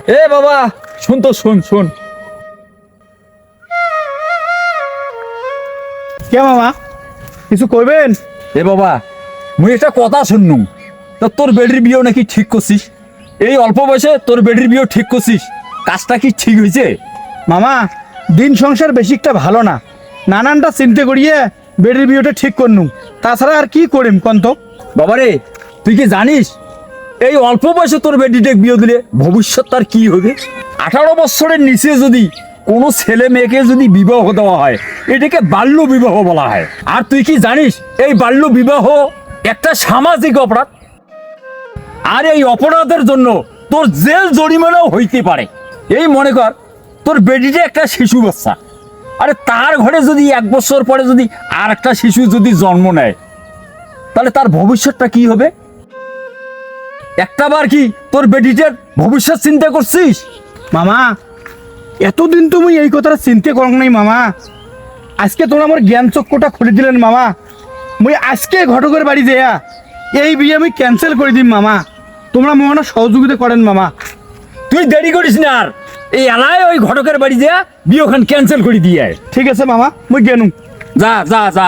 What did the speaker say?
এ বাবা শুন তো, শুন শুন। কে মামা কিছু কইবেন? এ বাবা মুই একটা কথা শুননু, তা তোর বেডির বিয়েও নাকি ঠিক করছিস? এই অল্প বয়সে তোর বেডির বিয়েও ঠিক করছিস, কাজটা কি ঠিক হয়েছে? মামা দিন সংসার বেশি একটা ভালো না, নানানটা চিন্তা করিয়ে বেডির বিয়েটা ঠিক করনু, তাছাড়া আর কি করিম কন্ত? বাবারে তুই কি জানিস এই অল্প বয়সে তোর বেডিতে বিয়ে দিলে ভবিষ্যৎ তার কি হবে? 18 বছরের নিচে যদি কোনো ছেলে মেয়েকে যদি বিবাহ দেওয়া হয় এটাকে বাল্য বিবাহ বলা হয়। আর তুই কি জানিস এই বাল্য বিবাহ একটা সামাজিক অপরাধ, আর এই অপরাধের জন্য তোর জেল জরিমানাও হইতে পারে। এই মনে কর তোর বেডিতে একটা শিশু বাচ্চা, আরে তার ঘরে যদি 1 বছর পরে যদি আর একটা শিশু যদি জন্ম নেয় তাহলে তার ভবিষ্যৎটা কি হবে? একটাবার কি তোর বেটিটার ভবিষ্যৎ চিন্তা করছিস? মামা এতদিন তুমি এই কথাটা চিন্তা করো নাই মামা, আজকে তোমরা আমার জ্ঞান চক্ষুটা খুলে দিলেন মামা। মুই আজকে ঘটকের বাড়ি যেয়া এই বিয়ে আমি ক্যান্সেল করে দিম মামা, তোমরা মনে সহযোগিতা করেন মামা। তুই দেরি করিস না, আর এই এলায় ওই ঘটকের বাড়ি যা বিয়েখান ক্যান্সেল করে দিয়ে আয়। ঠিক আছে মামা, মুই গেনু। যা যা যা।